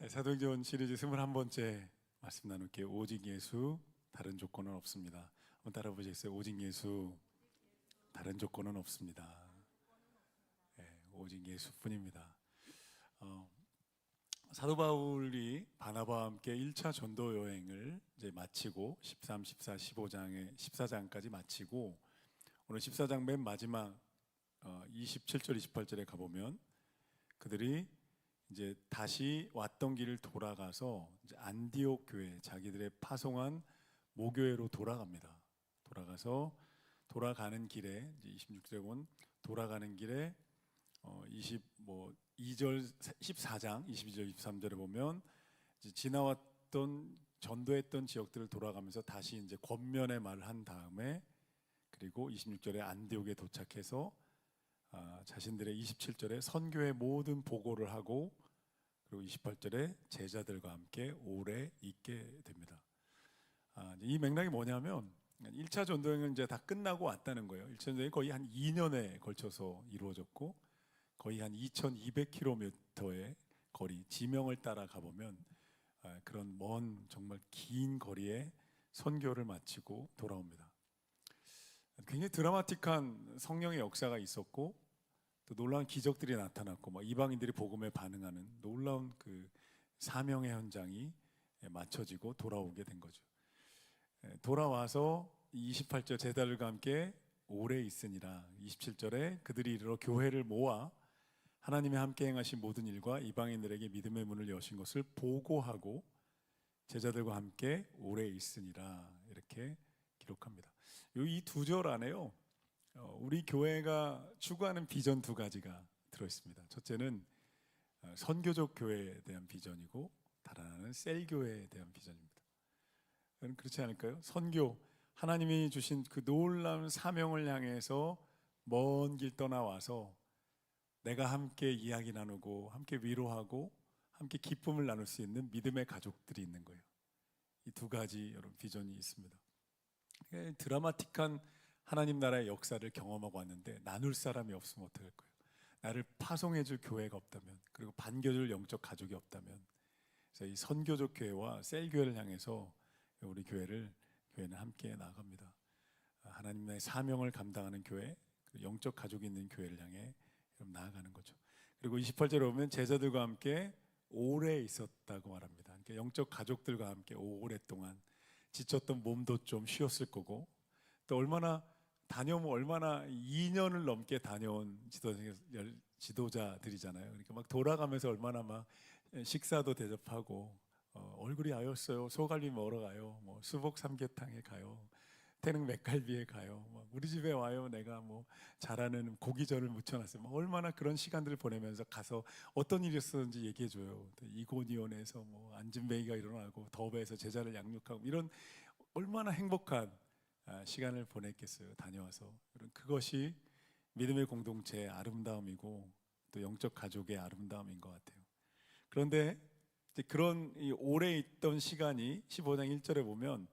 사도행전 시리즈 21번째 말씀 나눌게요. 오직 예수, 다른 조건은 없습니다. 한번 따라 보시겠어요? 오직 예수, 다른 조건은 없습니다. 오직 예수뿐입니다. 사도 바울이 바나바와 함께 1차 전도 여행을 이제 마치고 13, 14, 15장에 14장까지 마치고 오늘 14장 맨 마지막 27절, 28절에 가보면 그들이 이제 다시 왔던 길을 돌아가서 이제 안디옥 교회, 자기들의 파송한 모교회로 돌아갑니다. 돌아가서 돌아가는 길에 이제 26절에 본 돌아가는 길에 2절 14장 22절 23절에 보면 이제 지나왔던 전도했던 지역들을 돌아가면서 다시 이제 권면의 말을 한 다음에 그리고 26절에 안디옥에 도착해서 자신들의 27절에 선교의 모든 보고를 하고 그리고 28절에 제자들과 함께 오래 있게 됩니다. 이 맥락이 뭐냐면 1차 전도여행은 이제 다 끝나고 왔다는 거예요. 1차 전도여행이 거의 한 2년에 걸쳐서 이루어졌고 거의 한 2200km의 거리, 지명을 따라 가보면 그런 먼 정말 긴 거리에 선교를 마치고 돌아옵니다. 굉장히 드라마틱한 성령의 역사가 있었고 또 놀라운 기적들이 나타났고 이방인들이 복음에 반응하는 놀라운 그 사명의 현장이 맞춰지고 돌아오게 된 거죠. 돌아와서 28절 제자들과 함께 오래 있으니라 27절에 그들이 이르러 교회를 모아 하나님의 함께 행하신 모든 일과 이방인들에게 믿음의 문을 여신 것을 보고하고 제자들과 함께 오래 있으니라 이렇게 기록합니다. 이 두 절 안에요 우리 교회가 추구하는 비전 두 가지가 들어있습니다. 첫째는 선교적 교회에 대한 비전이고 다른 하나는 셀교회에 대한 비전입니다. 그렇지 않을까요? 선교, 하나님이 주신 그 놀라운 사명을 향해서 먼 길 떠나와서 내가 함께 이야기 나누고 함께 위로하고 함께 기쁨을 나눌 수 있는 믿음의 가족들이 있는 거예요. 이 두 가지 여러분 비전이 있습니다. 드라마틱한 하나님 나라의 역사를 경험하고 왔는데 나눌 사람이 없으면 어떡할 거예요? 나를 파송해 줄 교회가 없다면 그리고 반겨줄 영적 가족이 없다면 그래서 이 선교적 교회와 셀교회를 향해서 우리 교회는 함께 나아갑니다. 하나님의 사명을 감당하는 교회, 영적 가족이 있는 교회를 향해 나아가는 거죠. 그리고 28절에 보면 제자들과 함께 오래 있었다고 말합니다. 그러니까 영적 가족들과 함께 오랫동안 지쳤던 몸도 좀 쉬었을 거고 또 얼마나 2년을 넘게 다녀온 지도자들이잖아요. 그러니까 막 돌아가면서 얼마나 막 식사도 대접하고 얼굴이 아였어요. 소갈비 먹으러 가요. 수복 삼계탕에 가요. 태릉 맥갈비에 가요. 우리 집에 와요. 내가 잘하는 고기전을 무쳐놨어요. 얼마나 그런 시간들을 보내면서 가서 어떤 일이 있었는지 얘기해줘요. 이고니온에서 안진뱅이가 일어나고 더베에서 제자를 양육하고 이런 얼마나 행복한 시간을 보냈겠어요. 다녀와서. 그것이 믿음의 공동체의 아름다움이고 또 영적 가족의 아름다움인 것 같아요. 그런데 그런 오래 있던 시간이 15장 1절에 보면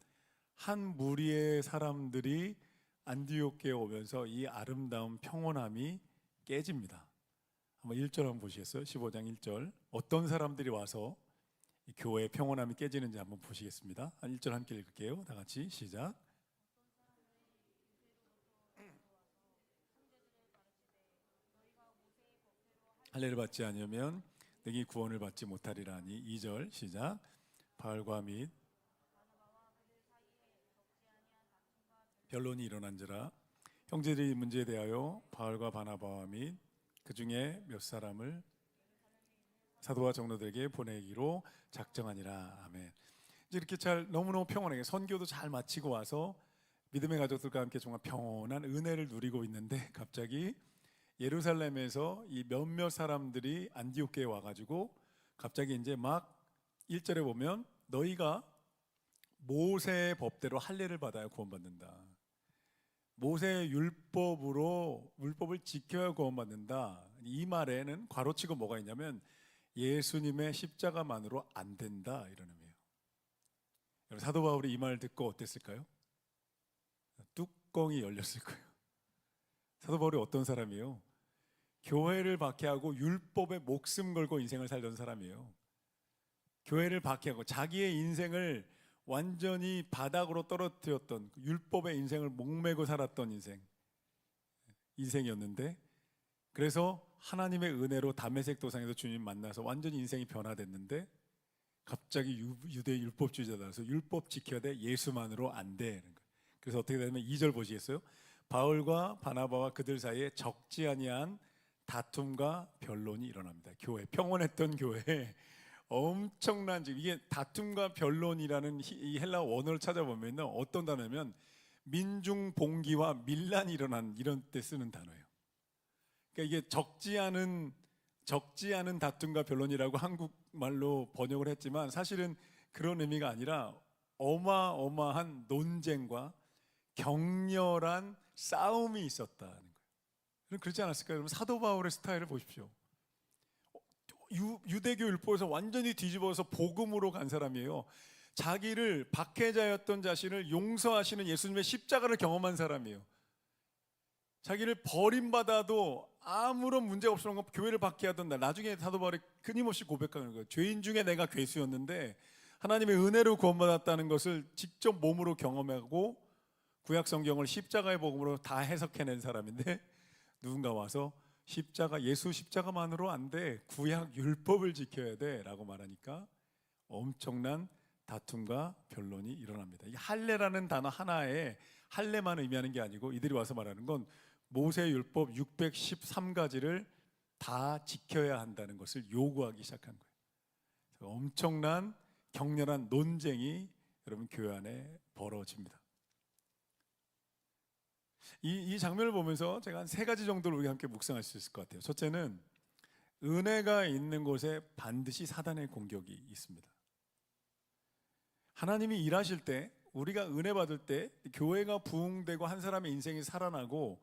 한 무리의 사람들이 안디옥에 오면서 이 아름다운 평온함이 깨집니다. 한번 1절 한번 보시겠어요? 15장 1절 어떤 사람들이 와서 이 교회의 평온함이 깨지는지 한번 보시겠습니다. 한 1절 함께 읽을게요. 다 같이 시작. 할례를 받지 않으면 능히 구원을 받지 못하리라니. 2절 시작. 바울과 및 변론이 일어난지라 형제들이 문제에 대하여 바울과 바나바와 및 그 중에 몇 사람을 사도와 장로들에게 보내기로 작정하니라. 아멘. 이제 이렇게 너무너무 평온하게 선교도 잘 마치고 와서 믿음의 가족들과 함께 정말 평온한 은혜를 누리고 있는데 갑자기 예루살렘에서 이 몇몇 사람들이 안디옥에 와가지고 갑자기 이제 막 1절에 보면 너희가 모세의 법대로 할례를 받아야 구원받는다. 모세의 율법을 지켜야 구원받는다. 이 말에는 괄호치고 뭐가 있냐면 예수님의 십자가만으로 안 된다 이런 의미예요. 여러분 사도 바울이 이 말을 듣고 어땠을까요? 뚜껑이 열렸을 거예요. 사도 바울이 어떤 사람이에요? 교회를 박해하고 율법에 목숨 걸고 인생을 살던 사람이에요. 교회를 박해하고 자기의 인생을 완전히 바닥으로 떨어뜨렸던 율법의 인생을 목매고 살았던 인생이었는데, 그래서 하나님의 은혜로 다메섹 도상에서 주님 만나서 완전히 인생이 변화됐는데, 갑자기 유대 율법주의자라서 율법 지켜야 돼, 예수만으로 안 돼. 그래서 어떻게 되냐면 2절 보시겠어요? 바울과 바나바와 그들 사이에 적지 아니한 다툼과 변론이 일어납니다. 교회, 평온했던 교회에 엄청난, 지금 이게 다툼과 변론이라는 이 헬라 원어를 찾아보면 어떤 단어냐면 민중 봉기와 밀란이 일어난, 이런 때 쓰는 단어예요. 그러니까 이게 적지 않은 다툼과 변론이라고 한국말로 번역을 했지만 사실은 그런 의미가 아니라 어마어마한 논쟁과 격렬한 싸움이 있었다는 거예요. 그렇지 않았을까요? 여러분, 사도 바울의 스타일을 보십시오. 유대교 율법에서 완전히 뒤집어서 복음으로 간 사람이에요. 자기를 박해자였던 자신을 용서하시는 예수님의 십자가를 경험한 사람이에요. 자기를 버림받아도 아무런 문제가 없었던 건 교회를 박해하던 날, 나중에 사도 바울이 끊임없이 고백하는 거예요. 죄인 중에 내가 괴수였는데 하나님의 은혜로 구원받았다는 것을 직접 몸으로 경험하고 구약 성경을 십자가의 복음으로 다 해석해낸 사람인데, 누군가 와서 예수 십자가만으로 안 돼, 구약 율법을 지켜야 돼 라고 말하니까 엄청난 다툼과 변론이 일어납니다. 이 할례라는 단어 하나에 할례만 의미하는 게 아니고 이들이 와서 말하는 건 모세 율법 613가지를 다 지켜야 한다는 것을 요구하기 시작한 거예요. 엄청난 격렬한 논쟁이 여러분 교회 안에 벌어집니다. 이 장면을 보면서 제가 한 3가지 정도를 우리 함께 묵상할 수 있을 것 같아요. 첫째는, 은혜가 있는 곳에 반드시 사단의 공격이 있습니다. 하나님이 일하실 때, 우리가 은혜 받을 때, 교회가 부흥되고 한 사람의 인생이 살아나고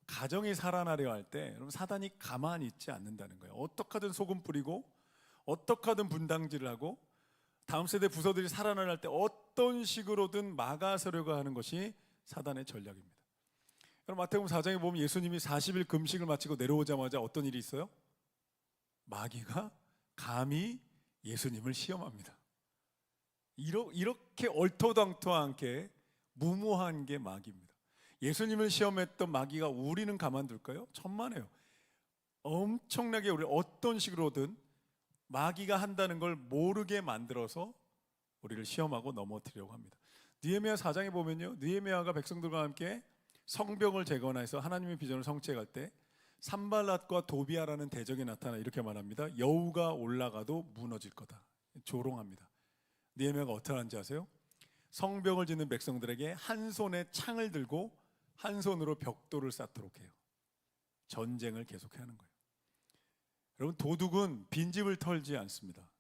가정이 살아나려 할 때, 여러분, 사단이 가만히 있지 않는다는 거예요. 어떻게 하든 소금 뿌리고 어떻게 하든 분당질을 하고 다음 세대 부서들이 살아날 때 어떤 식으로든 막아서려고 하는 것이 사단의 전략입니다. 여러분, 마태복음 4장에 보면 예수님이 40일 금식을 마치고 내려오자마자 어떤 일이 있어요? 마귀가 감히 예수님을 시험합니다. 이렇게 얼토당토하게 무모한 게 마귀입니다. 예수님을 시험했던 마귀가 우리는 가만둘까요? 천만에요. 엄청나게 우리 어떤 식으로든 마귀가 한다는 걸 모르게 만들어서 우리를 시험하고 넘어뜨리려고 합니다. 느헤미야 4장에 보면요, 느헤미야가 백성들과 함께 성벽을 재건해서 하나님의 비전을 성취해갈 때 산발랏과 도비아라는 대적이 나타나 이렇게 말합니다. 여우가 올라가도 무너질 거다. 조롱합니다. 느헤미야가 어떻게 하는지 아세요? 성벽을 짓는 백성들에게 한 손에 창을 들고 한 손으로 벽돌을 쌓도록 해요. 전쟁을 계속하는 거예요. 여러분, 도둑은 빈집을 털지 않습니다.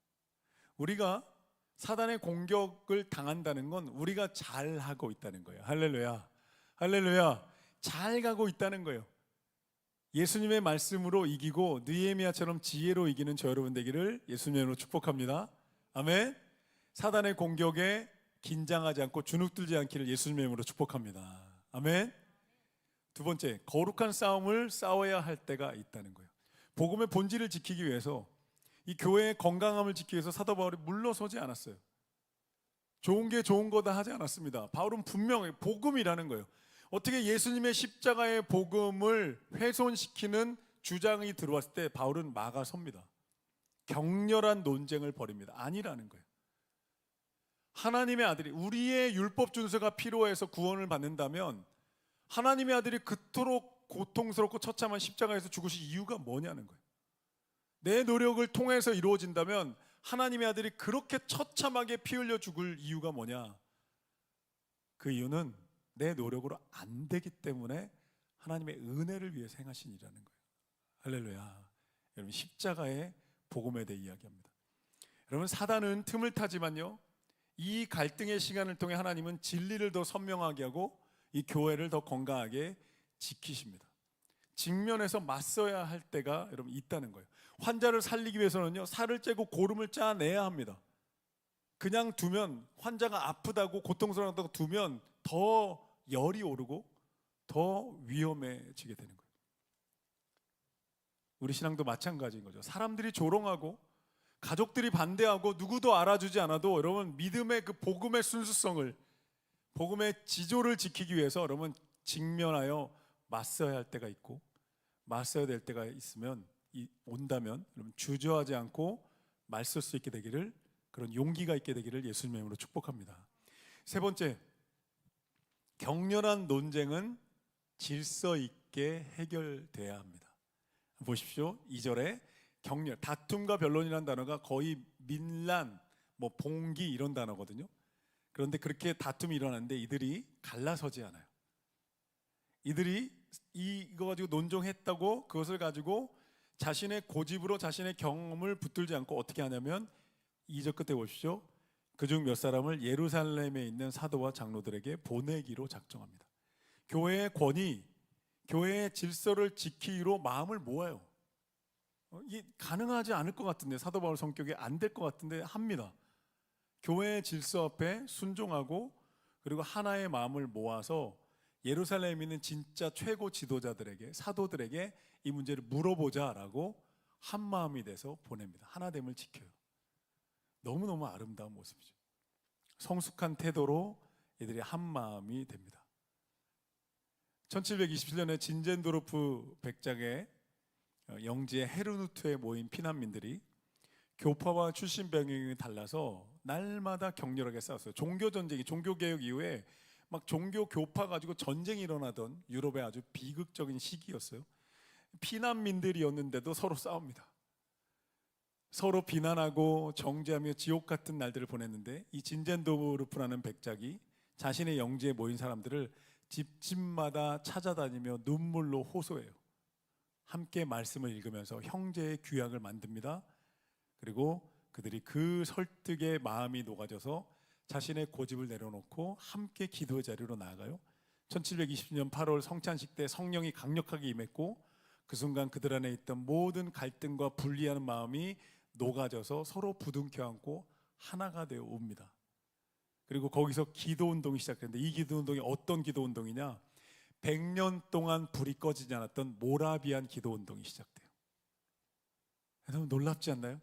우리가 사단의 공격을 당한다는 건 우리가 잘하고 있다는 거예요. 할렐루야, 할렐루야. 잘 가고 있다는 거예요. 예수님의 말씀으로 이기고 느헤미야처럼 지혜로 이기는 저 여러분 되기를 예수님으로 축복합니다. 아멘. 사단의 공격에 긴장하지 않고 주눅들지 않기를 예수님의 이름으로 축복합니다. 아멘. 두 번째, 거룩한 싸움을 싸워야 할 때가 있다는 거예요. 복음의 본질을 지키기 위해서, 이 교회의 건강함을 지키기 위해서 사도 바울이 물러서지 않았어요. 좋은 게 좋은 거다 하지 않았습니다. 바울은 분명히 복음이라는 거예요. 어떻게 예수님의 십자가의 복음을 훼손시키는 주장이 들어왔을 때 바울은 막아섭니다. 격렬한 논쟁을 벌입니다. 아니라는 거예요. 하나님의 아들이, 우리의 율법 준수가 필요해서 구원을 받는다면 하나님의 아들이 그토록 고통스럽고 처참한 십자가에서 죽으실 이유가 뭐냐는 거예요. 내 노력을 통해서 이루어진다면 하나님의 아들이 그렇게 처참하게 피 흘려 죽을 이유가 뭐냐? 그 이유는 내 노력으로 안 되기 때문에 하나님의 은혜를 위해서 행하신 일이라는 거예요. 할렐루야. 여러분, 십자가의 복음에 대해 이야기합니다. 여러분, 사단은 틈을 타지만요, 이 갈등의 시간을 통해 하나님은 진리를 더 선명하게 하고 이 교회를 더 건강하게 지키십니다. 직면해서 맞서야 할 때가 여러분 있다는 거예요. 환자를 살리기 위해서는요, 살을 째고 고름을 짜내야 합니다. 그냥 두면, 환자가 아프다고 고통스러워하다고 두면 더 열이 오르고 더 위험해지게 되는 거예요. 우리 신앙도 마찬가지인 거죠. 사람들이 조롱하고 가족들이 반대하고 누구도 알아주지 않아도 여러분 믿음의 그 복음의 순수성을, 복음의 지조를 지키기 위해서 여러분 직면하여 맞서야 할 때가 있고 맞서야 될 때가 있으면 온다면 여러분 주저하지 않고 맞설 수 있게 되기를, 그런 용기가 있게 되기를 예수님의 이름으로 축복합니다. 세 번째, 격렬한 논쟁은 질서 있게 해결돼야 합니다. 보십시오. 2절에 격렬, 다툼과 변론이라는 단어가 거의 민란, 봉기 이런 단어거든요. 그런데 그렇게 다툼이 일어나는데 이들이 갈라서지 않아요. 이들이 이거 가지고 논쟁했다고 그것을 가지고 자신의 고집으로 자신의 경험을 붙들지 않고 어떻게 하냐면 2절 끝에 보십시오. 그중 몇 사람을 예루살렘에 있는 사도와 장로들에게 보내기로 작정합니다. 교회의 권위, 교회의 질서를 지키기로 마음을 모아요. 이게 가능하지 않을 것 같은데, 사도 바울 성격에 안 될 것 같은데 합니다. 교회의 질서 앞에 순종하고 그리고 하나의 마음을 모아서 예루살렘에 있는 진짜 최고 지도자들에게, 사도들에게 이 문제를 물어보자라고 한 마음이 돼서 보냅니다. 하나됨을 지켜요. 너무너무 아름다운 모습이죠. 성숙한 태도로 이들이 한 마음이 됩니다. 1727년에 진젠도르프 백작의 영지의 헤르누트에 모인 피난민들이 교파와 출신 배경이 달라서 날마다 격렬하게 싸웠어요. 종교 전쟁이, 종교 개혁 이후에 막 종교 교파 가지고 전쟁이 일어나던 유럽의 아주 비극적인 시기였어요. 피난민들이었는데도 서로 싸웁니다. 서로 비난하고 정죄하며 지옥 같은 날들을 보냈는데, 이 진젠도르프라는 백작이 자신의 영지에 모인 사람들을 집집마다 찾아다니며 눈물로 호소해요. 함께 말씀을 읽으면서 형제의 규약을 만듭니다. 그리고 그들이 그 설득에 마음이 녹아져서 자신의 고집을 내려놓고 함께 기도의 자리로 나아가요. 1720년 8월 성찬식 때 성령이 강력하게 임했고 그 순간 그들 안에 있던 모든 갈등과 분리하는 마음이 녹아져서 서로 부둥켜 안고 하나가 되어 옵니다. 그리고 거기서 기도운동이 시작됐는데, 이 기도운동이 어떤 기도운동이냐, 100년 동안 불이 꺼지지 않았던 모라비안 기도운동이 시작돼요. 여러분 놀랍지 않나요?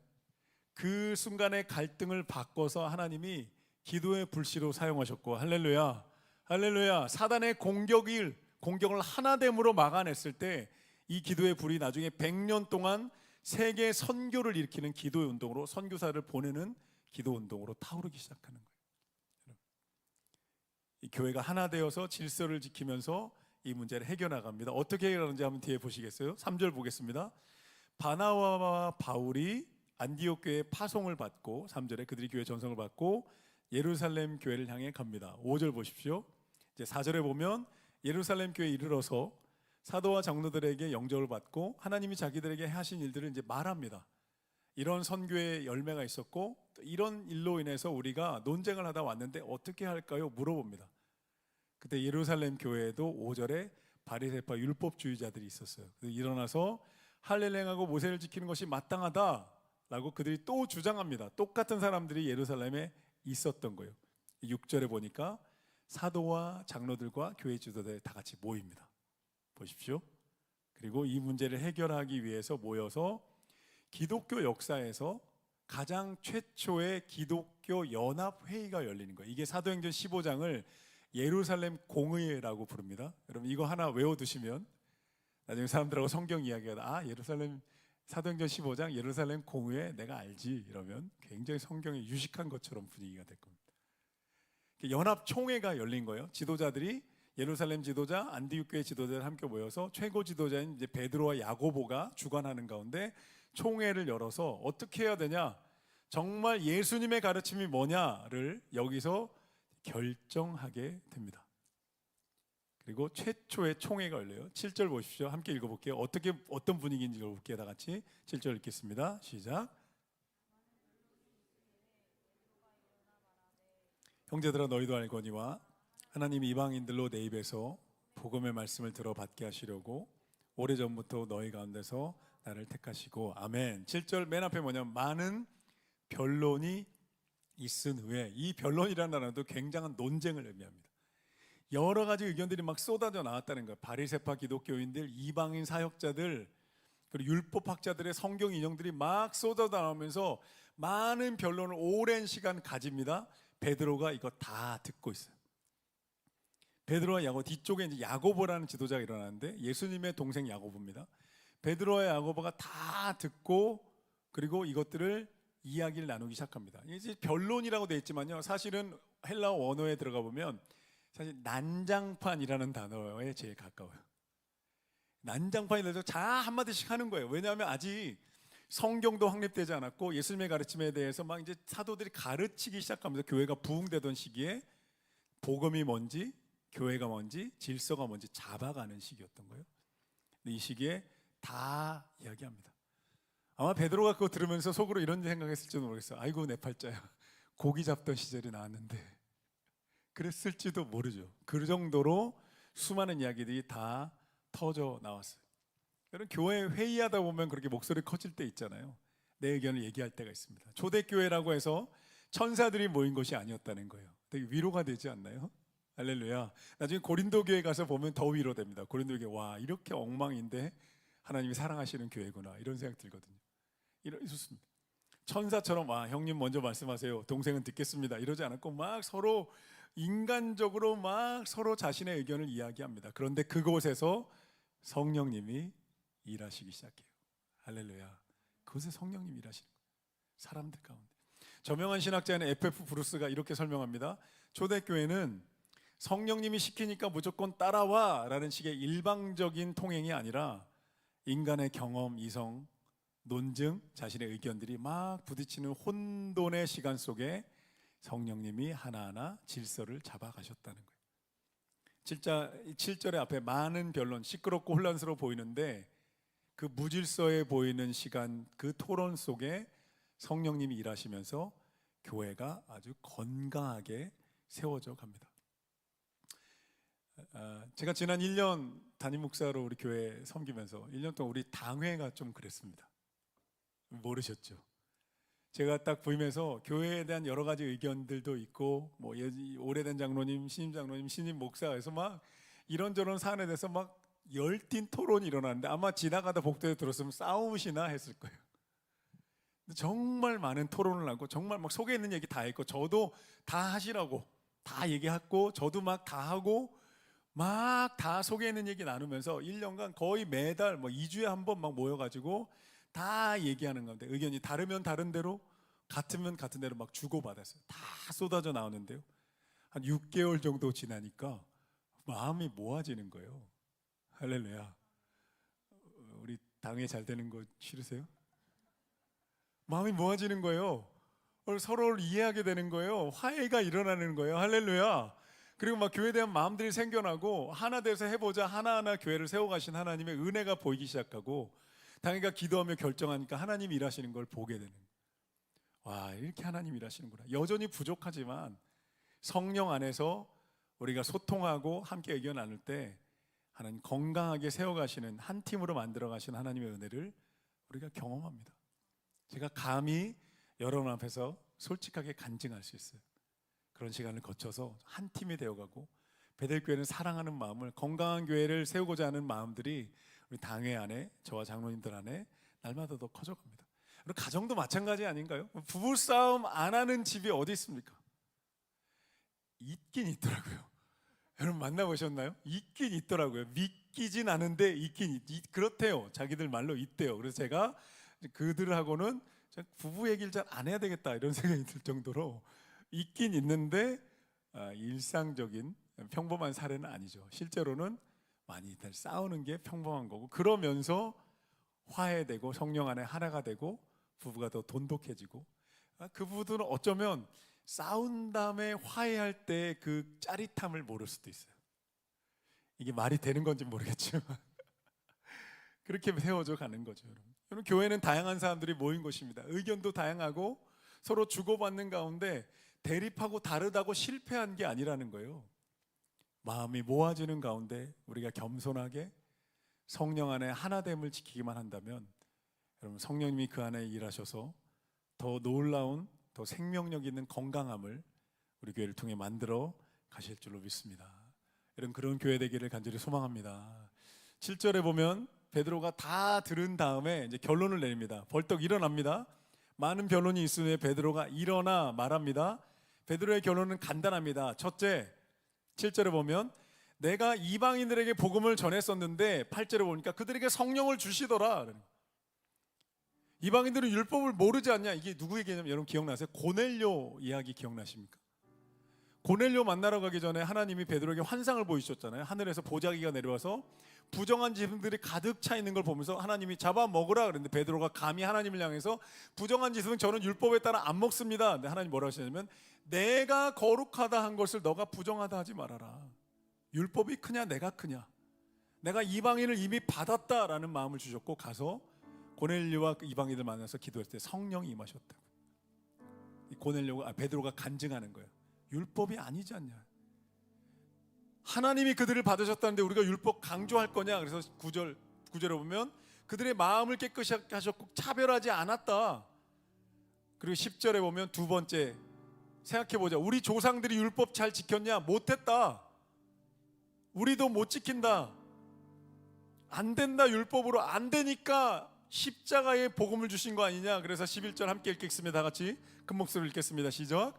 그 순간의 갈등을 바꿔서 하나님이 기도의 불씨로 사용하셨고, 할렐루야, 할렐루야. 사단의 공격을 하나됨으로 막아냈을 때 이 기도의 불이 나중에 100년 동안 세계 선교를 일으키는 기도의 운동으로, 선교사를 보내는 기도 운동으로 타오르기 시작하는 거예요. 이 교회가 하나 되어서 질서를 지키면서 이 문제를 해결나갑니다. 어떻게 해결하는지 한번 뒤에 보시겠어요? 3절 보겠습니다. 바나바와 바울이 안디옥 교회의 파송을 받고, 3절에 그들이 교회 전성을 받고 예루살렘 교회를 향해 갑니다. 5절 보십시오. 이제 4절에 보면 예루살렘 교회에 이르러서 사도와 장로들에게 영접을 받고 하나님이 자기들에게 하신 일들을 이제 말합니다. 이런 선교의 열매가 있었고 이런 일로 인해서 우리가 논쟁을 하다 왔는데 어떻게 할까요? 물어봅니다. 그때 예루살렘 교회에도 5절에 바리새파 율법주의자들이 있었어요. 일어나서 할례행하고 모세를 지키는 것이 마땅하다라고 그들이 또 주장합니다. 똑같은 사람들이 예루살렘에 있었던 거예요. 6절에 보니까 사도와 장로들과 교회 지도자들이 다 같이 모입니다. 보십시오. 그리고 이 문제를 해결하기 위해서 모여서 기독교 역사에서 가장 최초의 기독교 연합회의가 열리는 거예요. 이게 사도행전 15장을 예루살렘 공의회라고 부릅니다. 여러분 이거 하나 외워두시면 나중에 사람들하고 성경 이야기하다, 예루살렘 사도행전 15장 예루살렘 공의회 내가 알지, 이러면 굉장히 성경에 유식한 것처럼 분위기가 될 겁니다. 연합총회가 열린 거예요. 지도자들이, 예루살렘 지도자, 안디옥 교회 지도자들 함께 모여서 최고 지도자인 이제 베드로와 야고보가 주관하는 가운데 총회를 열어서 어떻게 해야 되냐, 정말 예수님의 가르침이 뭐냐를 여기서 결정하게 됩니다. 그리고 최초의 총회가 열려요. 7절 보십시오. 함께 읽어볼게요. 어떤 분위기인지 읽어볼게요. 다 같이 7절 읽겠습니다. 시작. 형제들아 너희도 알거니와 하나님이 이방인들로 내 입에서 복음의 말씀을 들어받게 하시려고 오래전부터 너희 가운데서 나를 택하시고, 아멘. 7절 맨 앞에 뭐냐면 많은 변론이 있은 후에, 이 변론이라는 단어도 굉장한 논쟁을 의미합니다. 여러 가지 의견들이 막 쏟아져 나왔다는 거예요. 바리새파 기독교인들, 이방인 사역자들, 그리고 율법학자들의 성경 인용들이 막 쏟아져 나오면서 많은 변론을 오랜 시간 가집니다. 베드로가 이거 다 듣고 있어요. 베드로와 야고보, 뒤쪽에 이제 야고보라는 지도자가 일어나는데 예수님의 동생 야고보입니다. 베드로와 야고보가 다 듣고 그리고 이것들을 이야기를 나누기 시작합니다. 이제 변론이라고 되어 있지만요, 사실은 헬라어 원어에 들어가 보면 사실 난장판이라는 단어에 제일 가까워요. 난장판이 돼서 자 한마디씩 하는 거예요. 왜냐하면 아직 성경도 확립되지 않았고 예수님의 가르침에 대해서 막 이제 사도들이 가르치기 시작하면서 교회가 부흥되던 시기에 복음이 뭔지, 교회가 뭔지, 질서가 뭔지 잡아가는 시기였던 거예요. 이 시기에 다 이야기합니다. 아마 베드로가 그거 들으면서 속으로 이런 생각했을지도 모르겠어요. 아이고 내 팔자야, 고기 잡던 시절이 나왔는데, 그랬을지도 모르죠. 그 정도로 수많은 이야기들이 다 터져 나왔어요. 여러분, 교회 회의하다 보면 그렇게 목소리 커질 때 있잖아요. 내 의견을 얘기할 때가 있습니다. 초대교회라고 해서 천사들이 모인 것이 아니었다는 거예요. 되게 위로가 되지 않나요? 할렐루야. 나중에 고린도 교회 가서 보면 더 위로됩니다. 고린도 교회, 와 이렇게 엉망인데 하나님이 사랑하시는 교회구나, 이런 생각 들거든요. 이렇습니다. 천사처럼 와 형님 먼저 말씀하세요, 동생은 듣겠습니다, 이러지 않았고 막 서로 인간적으로 막 서로 자신의 의견을 이야기합니다. 그런데 그곳에서 성령님이 일하시기 시작해요. 할렐루야. 그곳에 성령님이 일하시는 거예요. 사람들 가운데. 저명한 신학자인 F.F. 브루스가 이렇게 설명합니다. 초대교회는 성령님이 시키니까 무조건 따라와 라는 식의 일방적인 통행이 아니라 인간의 경험, 이성, 논증, 자신의 의견들이 막 부딪히는 혼돈의 시간 속에 성령님이 하나하나 질서를 잡아가셨다는 거예요. 7절의 앞에 많은 변론, 시끄럽고 혼란스러워 보이는데 그 무질서해 보이는 시간, 그 토론 속에 성령님이 일하시면서 교회가 아주 건강하게 세워져 갑니다. 제가 지난 1년 담임 목사로 우리 교회 섬기면서 1년 동안 우리 당회가 좀 그랬습니다. 모르셨죠? 제가 딱 보이면서 교회에 대한 여러 가지 의견들도 있고, 뭐 오래된 장로님, 신임 장로님, 신임 목사에서 막 이런저런 사안에 대해서 막 열띤 토론이 일어나는데 아마 지나가다 복도에 들었으면 싸우시나 했을 거예요. 정말 많은 토론을 하고 정말 막 속에 있는 얘기 다 했고, 저도 다 하시라고 다 얘기했고, 저도 막 다 하고 막 다 속에 있는 얘기 나누면서 1년간 거의 매달 뭐 2주에 한 번 막 모여가지고 다 얘기하는 건데, 의견이 다르면 다른 대로, 같으면 같은 대로 막 주고받았어요. 다 쏟아져 나오는데요, 한 6개월 정도 지나니까 마음이 모아지는 거예요. 할렐루야. 우리 당회 잘 되는 거 싫으세요? 마음이 모아지는 거예요. 서로를 이해하게 되는 거예요. 화해가 일어나는 거예요. 할렐루야. 그리고 막 교회에 대한 마음들이 생겨나고 하나 돼서 해보자, 하나하나 교회를 세워가신 하나님의 은혜가 보이기 시작하고, 당회가 기도하며 결정하니까 하나님이 일하시는 걸 보게 되는 거예요. 와, 이렇게 하나님이 일하시는구나. 여전히 부족하지만 성령 안에서 우리가 소통하고 함께 의견 나눌 때 하나님 건강하게 세워가시는, 한 팀으로 만들어가시는 하나님의 은혜를 우리가 경험합니다. 제가 감히 여러분 앞에서 솔직하게 간증할 수 있어요. 그런 시간을 거쳐서 한 팀이 되어가고, 베델교회는 사랑하는 마음을, 건강한 교회를 세우고자 하는 마음들이 우리 당회 안에, 저와 장로님들 안에 날마다 더 커져갑니다. 그리고 가정도 마찬가지 아닌가요? 부부싸움 안 하는 집이 어디 있습니까? 있긴 있더라고요. 여러분 만나보셨나요? 있긴 있더라고요. 믿기진 않은데 그렇대요. 자기들 말로 있대요. 그래서 제가 그들하고는 부부 얘기를 잘 안 해야 되겠다, 이런 생각이 들 정도로 있긴 있는데 일상적인 평범한 사례는 아니죠. 실제로는 많이 싸우는 게 평범한 거고, 그러면서 화해되고 성령 안에 하나가 되고 부부가 더 돈독해지고, 그 부부들은 어쩌면 싸운 다음에 화해할 때 그 짜릿함을 모를 수도 있어요. 이게 말이 되는 건지 모르겠지만 그렇게 세워져 가는 거죠. 여러분, 교회는 다양한 사람들이 모인 곳입니다. 의견도 다양하고 서로 주고받는 가운데 대립하고 다르다고 실패한 게 아니라는 거예요. 마음이 모아지는 가운데 우리가 겸손하게 성령 안에 하나됨을 지키기만 한다면, 여러분, 성령님이 그 안에 일하셔서 더 놀라운, 더 생명력 있는 건강함을 우리 교회를 통해 만들어 가실 줄로 믿습니다. 여러분, 그런 교회 되기를 간절히 소망합니다. 7절에 보면 베드로가 다 들은 다음에 이제 결론을 내립니다. 벌떡 일어납니다. 많은 변론이 있으며 베드로가 일어나 말합니다. 베드로의 결론은 간단합니다. 첫째, 7절에 보면 내가 이방인들에게 복음을 전했었는데 8절에 보니까 그들에게 성령을 주시더라. 이방인들은 율법을 모르지 않냐? 이게 누구 얘기냐면 여러분 기억나세요? 고넬료 이야기 기억나십니까? 고넬료 만나러 가기 전에 하나님이 베드로에게 환상을 보이셨잖아요. 하늘에서 보자기가 내려와서 부정한 짐승들이 가득 차 있는 걸 보면서 하나님이 잡아 먹으라 그랬는데 베드로가 감히 하나님을 향해서 부정한 짐승은 저는 율법에 따라 안 먹습니다. 근데 하나님 뭐라고 하시냐면 내가 거룩하다 한 것을 너가 부정하다 하지 말아라. 율법이 크냐 내가 크냐? 내가 이방인을 이미 받았다라는 마음을 주셨고 가서 고넬료와 이방인들 만나서 기도했을 때 성령이 임하셨다고. 베드로가 간증하는 거예요. 율법이 아니지 않냐? 하나님이 그들을 받으셨다는데 우리가 율법 강조할 거냐? 그래서 9절에 보면 그들의 마음을 깨끗이 하셨고 차별하지 않았다. 그리고 10절에 보면 두 번째 생각해보자. 우리 조상들이 율법 잘 지켰냐? 못했다. 우리도 못 지킨다. 안 된다. 율법으로 안 되니까 십자가에 복음을 주신 거 아니냐? 그래서 11절 함께 읽겠습니다. 다 같이 큰 목소리로 읽겠습니다. 시작.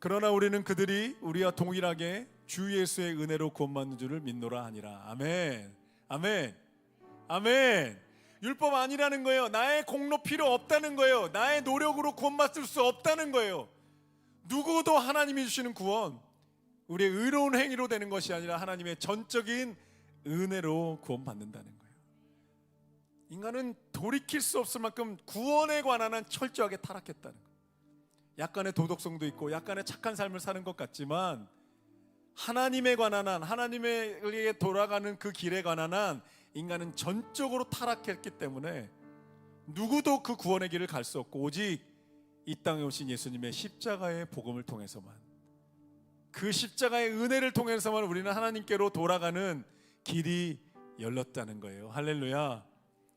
그러나 우리는 그들이 우리와 동일하게 주 예수의 은혜로 구원받는 줄을 믿노라 하니라. 아멘. 아멘. 아멘. 율법 아니라는 거예요. 나의 공로 필요 없다는 거예요. 나의 노력으로 구원받을 수 없다는 거예요. 누구도 하나님이 주시는 구원, 우리의 의로운 행위로 되는 것이 아니라 하나님의 전적인 은혜로 구원받는다는 거예요. 인간은 돌이킬 수 없을 만큼 구원에 관한 한 철저하게 타락했다는 거예요. 약간의 도덕성도 있고 약간의 착한 삶을 사는 것 같지만 하나님에 관한 한, 하나님에게 돌아가는 그 길에 관한 한 인간은 전적으로 타락했기 때문에 누구도 그 구원의 길을 갈 수 없고 오직 이 땅에 오신 예수님의 십자가의 복음을 통해서만, 그 십자가의 은혜를 통해서만 우리는 하나님께로 돌아가는 길이 열렸다는 거예요. 할렐루야.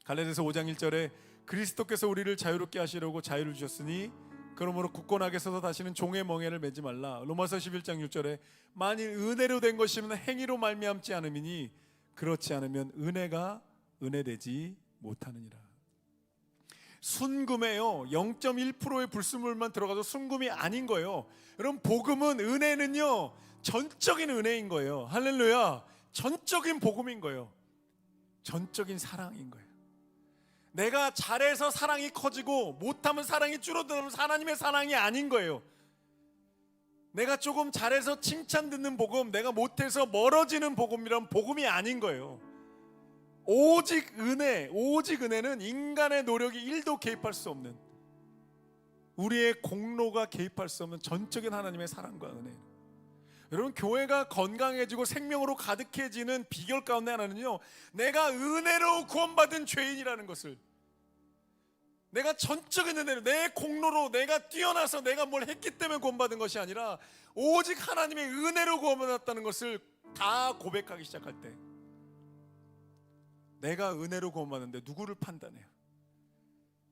갈라디아서 5장 1절에 그리스도께서 우리를 자유롭게 하시려고 자유를 주셨으니 그러므로 굳건하게 서서 다시는 종의 멍에를 매지 말라. 로마서 11장 6절에 만일 은혜로 된 것이면 행위로 말미암지 않음이니 그렇지 않으면 은혜가 은혜되지 못하느니라. 순금에요 0.1%의 불순물만 들어가도 순금이 아닌 거예요. 여러분 복음은, 은혜는요 전적인 은혜인 거예요. 할렐루야. 전적인 복음인 거예요. 전적인 사랑인 거예요. 내가 잘해서 사랑이 커지고 못하면 사랑이 줄어드는 하나님의 사랑이 아닌 거예요. 내가 조금 잘해서 칭찬 듣는 복음, 내가 못해서 멀어지는 복음이란 복음이 아닌 거예요. 오직 은혜, 오직 은혜는 인간의 노력이 1도 개입할 수 없는, 우리의 공로가 개입할 수 없는 전적인 하나님의 사랑과 은혜. 여러분 교회가 건강해지고 생명으로 가득해지는 비결 가운데 하나는요, 내가 은혜로 구원받은 죄인이라는 것을, 내가 전적인 은혜로 내 공로로 내가 뛰어나서 내가 뭘 했기 때문에 구원받은 것이 아니라 오직 하나님의 은혜로 구원받았다는 것을 다 고백하기 시작할 때, 내가 은혜로 구원받는데 누구를 판단해요?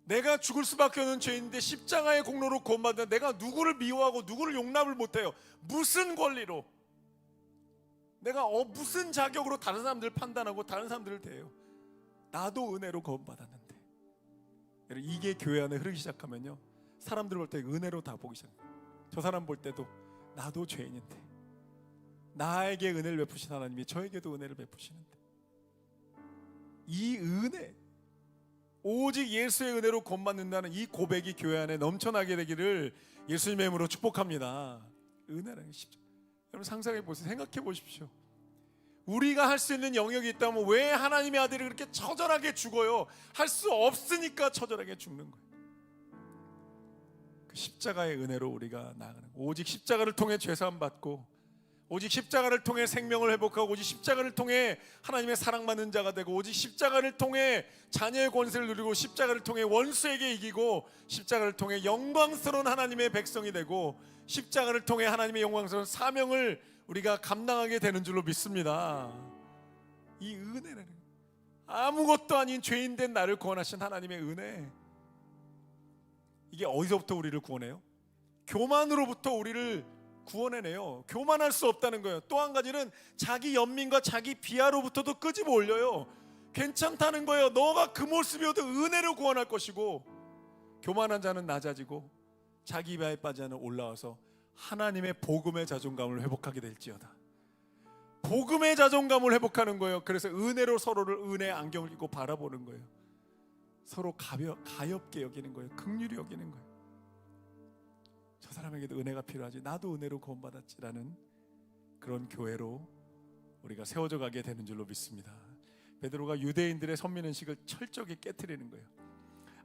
내가 죽을 수밖에 없는 죄인인데 십자가의 공로로 구원받는데 내가 누구를 미워하고 누구를 용납을 못해요? 무슨 권리로, 내가 무슨 자격으로 다른 사람들을 판단하고 다른 사람들을 대해요? 나도 은혜로 구원받았는데. 이게 교회 안에 흐르기 시작하면요, 사람들 볼 때 은혜로 다 보기 시작해요. 저 사람 볼 때도 나도 죄인인데 나에게 은혜를 베푸신 하나님이 저에게도 은혜를 베푸시는데, 이 은혜, 오직 예수의 은혜로 구원받는다는 이 고백이 교회 안에 넘쳐나게 되기를 예수님의 이름으로 축복합니다. 은혜라는 게 쉽죠. 여러분 상상해 보세요. 생각해 보십시오. 우리가 할 수 있는 영역이 있다면 왜 하나님의 아들이 그렇게 처절하게 죽어요? 할 수 없으니까 처절하게 죽는 거예요. 그 십자가의 은혜로 우리가 나아가는 거예요. 오직 십자가를 통해 죄사함 받고, 오직 십자가를 통해 생명을 회복하고, 오직 십자가를 통해 하나님의 사랑받는 자가 되고, 오직 십자가를 통해 자녀의 권세를 누리고, 십자가를 통해 원수에게 이기고, 십자가를 통해 영광스러운 하나님의 백성이 되고, 십자가를 통해 하나님의 영광스러운 사명을 우리가 감당하게 되는 줄로 믿습니다. 이 은혜는 아무것도 아닌 죄인 된 나를 구원하신 하나님의 은혜, 이게 어디서부터 우리를 구원해요? 교만으로부터 우리를 구원해내요. 교만할 수 없다는 거예요. 또 한 가지는 자기 연민과 자기 비하로부터도 끄집어 올려요. 괜찮다는 거예요. 너가 그 모습이어도 은혜로 구원할 것이고, 교만한 자는 낮아지고 자기 비하에 빠진 자는 올라와서 하나님의 복음의 자존감을 회복하게 될지어다. 복음의 자존감을 회복하는 거예요. 그래서 은혜로 서로를 은혜의 안경을 끼고 바라보는 거예요. 서로 가엽게 여기는 거예요. 긍휼히 여기는 거예요. 저 사람에게도 은혜가 필요하지, 나도 은혜로 구원받았지라는 그런 교회로 우리가 세워져 가게 되는 줄로 믿습니다. 베드로가 유대인들의 선민의식을 철저히 깨트리는 거예요.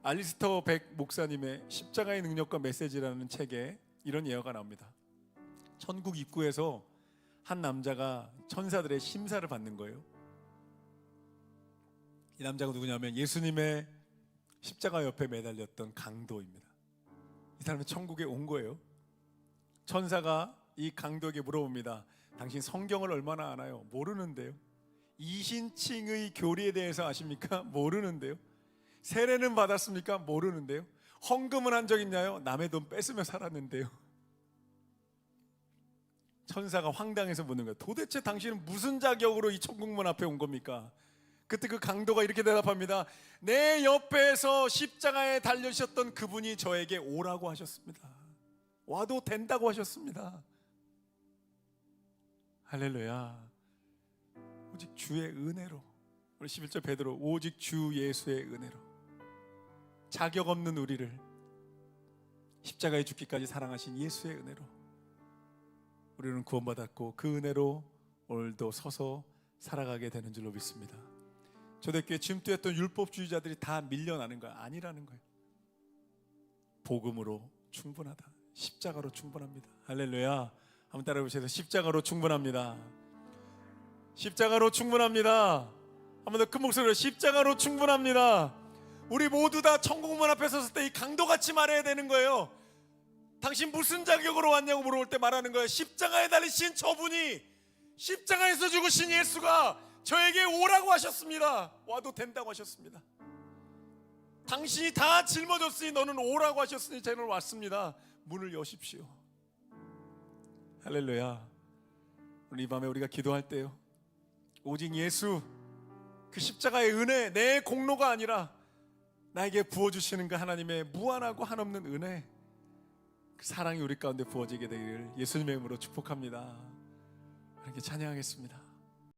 알리스터 백 목사님의 십자가의 능력과 메시지라는 책에 이런 예화가 나옵니다. 천국 입구에서 한 남자가 천사들의 심사를 받는 거예요. 이 남자가 누구냐면 예수님의 십자가 옆에 매달렸던 강도입니다. 이 사람은 천국에 온 거예요. 천사가 이 강도에게 물어봅니다. 당신 성경을 얼마나 아나요? 모르는데요. 이신칭의 교리에 대해서 아십니까? 모르는데요. 세례는 받았습니까? 모르는데요. 헌금은 한 적 있나요? 남의 돈 뺏으며 살았는데요. 천사가 황당해서 묻는 거예요. 도대체 당신은 무슨 자격으로 이 천국문 앞에 온 겁니까? 그때 그 강도가 이렇게 대답합니다. 내 옆에서 십자가에 달려주셨던 그분이 저에게 오라고 하셨습니다. 와도 된다고 하셨습니다. 할렐루야. 오직 주의 은혜로, 우리 11절 베드로, 오직 주 예수의 은혜로 자격 없는 우리를 십자가에 죽기까지 사랑하신 예수의 은혜로 우리는 구원받았고, 그 은혜로 오늘도 서서 살아가게 되는 줄로 믿습니다. 초대교회 침투했던 율법주의자들이 다 밀려나는 거야. 아니라는 거예요. 복음으로 충분하다. 십자가로 충분합니다. 할렐루야. 한번 따라해 보세요. 십자가로 충분합니다. 십자가로 충분합니다. 한번 더 큰 목소리로 십자가로 충분합니다. 우리 모두 다 천국문 앞에 섰을 때 이 강도같이 말해야 되는 거예요. 당신 무슨 자격으로 왔냐고 물어볼 때 말하는 거예요. 십자가에 달리신 저분이, 십자가에서 죽으신 예수가 저에게 오라고 하셨습니다. 와도 된다고 하셨습니다. 당신이 다 짊어졌으니 너는 오라고 하셨으니 저는 왔습니다. 문을 여십시오. 할렐루야. 오늘 이 밤에 우리가 기도할 때요, 오직 예수, 그 십자가의 은혜, 내 공로가 아니라 나에게 부어주시는 그 하나님의 무한하고 한없는 은혜, 그 사랑이 우리 가운데 부어지게 되기를 예수님의 이름으로 축복합니다. 이렇게 찬양하겠습니다.